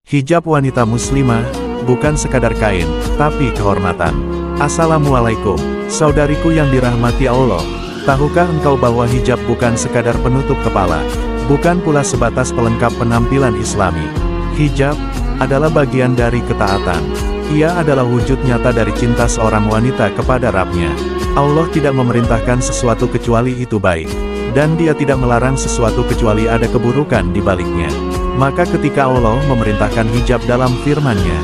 Hijab wanita muslimah, bukan sekadar kain, tapi kehormatan. Assalamualaikum, saudariku yang dirahmati Allah. Tahukah engkau bahwa hijab bukan sekadar penutup kepala, bukan pula sebatas pelengkap penampilan islami. Hijab adalah bagian dari ketaatan. Ia adalah wujud nyata dari cinta seorang wanita kepada Rabb-Nya. Allah tidak memerintahkan sesuatu kecuali itu baik, dan Dia tidak melarang sesuatu kecuali ada keburukan di baliknya. Maka ketika Allah memerintahkan hijab dalam firman-Nya,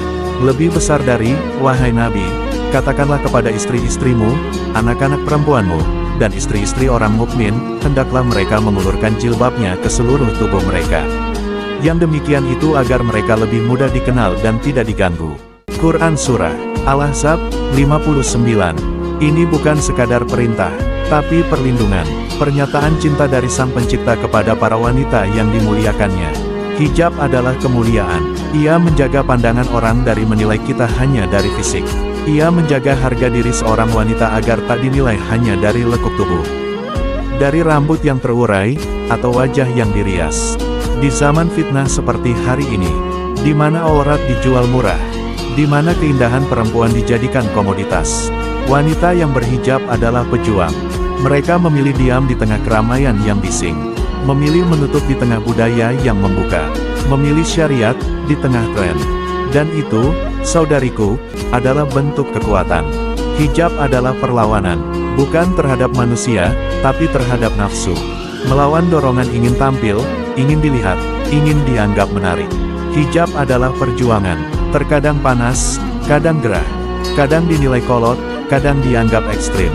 lebih besar dari, wahai Nabi, katakanlah kepada istri-istrimu, anak-anak perempuanmu, dan istri-istri orang mukmin, hendaklah mereka mengulurkan jilbabnya ke seluruh tubuh mereka. Yang demikian itu agar mereka lebih mudah dikenal dan tidak diganggu. Quran Surah Al-Ahzab 59. Ini bukan sekadar perintah, tapi perlindungan, pernyataan cinta dari Sang Pencipta kepada para wanita yang dimuliakannya. Hijab adalah kemuliaan. Ia menjaga pandangan orang dari menilai kita hanya dari fisik. Ia menjaga harga diri seorang wanita agar tak dinilai hanya dari lekuk tubuh, dari rambut yang terurai, atau wajah yang dirias. Di zaman fitnah seperti hari ini, di mana aurat dijual murah, di mana keindahan perempuan dijadikan komoditas, wanita yang berhijab adalah pejuang. Mereka memilih diam di tengah keramaian yang bising, memilih menutup di tengah budaya yang membuka, memilih syariat di tengah tren. Dan itu, saudariku, adalah bentuk kekuatan. Hijab adalah perlawanan, bukan terhadap manusia, tapi terhadap nafsu. Melawan dorongan ingin tampil, ingin dilihat, ingin dianggap menarik. Hijab adalah perjuangan, terkadang panas, kadang gerah, kadang dinilai kolot, kadang dianggap ekstrim.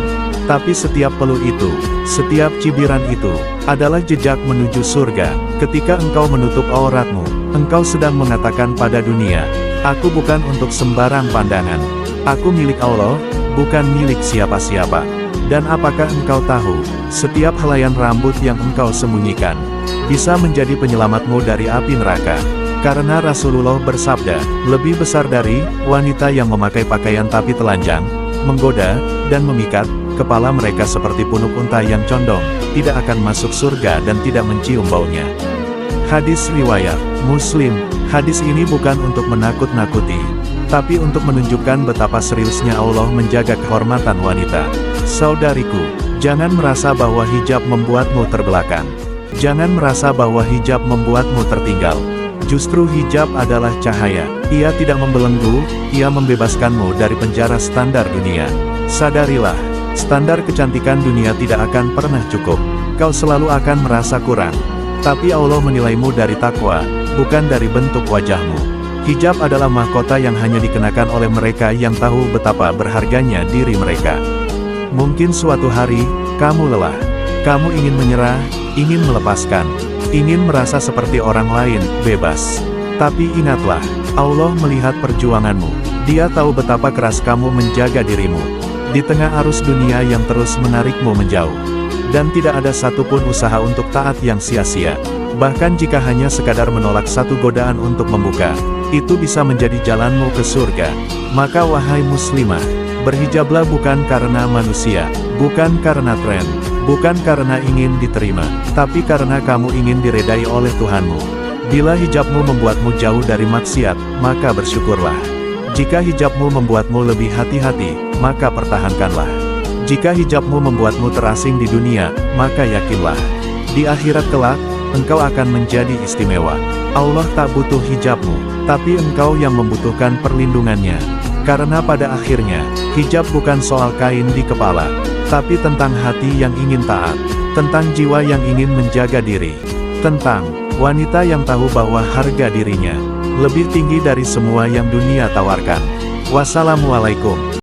Tapi setiap peluh itu, setiap cibiran itu, adalah jejak menuju surga. Ketika engkau menutup auratmu, engkau sedang mengatakan pada dunia, aku bukan untuk sembarang pandangan. Aku milik Allah, bukan milik siapa-siapa. Dan apakah engkau tahu, setiap helaian rambut yang engkau sembunyikan, bisa menjadi penyelamatmu dari api neraka. Karena Rasulullah bersabda, lebih besar dari wanita yang memakai pakaian tapi telanjang, menggoda, dan memikat, kepala mereka seperti punuk unta yang condong, tidak akan masuk surga dan tidak mencium baunya. Hadis riwayat Muslim. Hadis ini bukan untuk menakut-nakuti, tapi untuk menunjukkan betapa seriusnya Allah menjaga kehormatan wanita. Saudariku, jangan merasa bahwa hijab membuatmu terbelakang. Jangan merasa bahwa hijab membuatmu tertinggal. Justru hijab adalah cahaya. Ia tidak membelenggu, ia membebaskanmu dari penjara standar dunia. Sadarilah, standar kecantikan dunia tidak akan pernah cukup. Kau selalu akan merasa kurang. Tapi Allah menilaimu dari takwa, bukan dari bentuk wajahmu. Hijab adalah mahkota yang hanya dikenakan oleh mereka yang tahu betapa berharganya diri mereka. Mungkin suatu hari, kamu lelah. Kamu ingin menyerah, ingin melepaskan, ingin merasa seperti orang lain, bebas. Tapi ingatlah, Allah melihat perjuanganmu. Dia tahu betapa keras kamu menjaga dirimu di tengah arus dunia yang terus menarikmu menjauh. Dan tidak ada satupun usaha untuk taat yang sia-sia. Bahkan jika hanya sekadar menolak satu godaan untuk membuka, itu bisa menjadi jalanmu ke surga. Maka wahai muslimah, berhijablah bukan karena manusia, bukan karena tren, bukan karena ingin diterima, tapi karena kamu ingin diredai oleh Tuhanmu. Bila hijabmu membuatmu jauh dari maksiat, maka bersyukurlah. Jika hijabmu membuatmu lebih hati-hati, maka pertahankanlah. Jika hijabmu membuatmu terasing di dunia, maka yakinlah, di akhirat kelak, engkau akan menjadi istimewa. Allah tak butuh hijabmu, tapi engkau yang membutuhkan perlindungannya. Karena pada akhirnya, hijab bukan soal kain di kepala, tapi tentang hati yang ingin taat, tentang jiwa yang ingin menjaga diri, tentang wanita yang tahu bahwa harga dirinya lebih tinggi dari semua yang dunia tawarkan. Wassalamualaikum.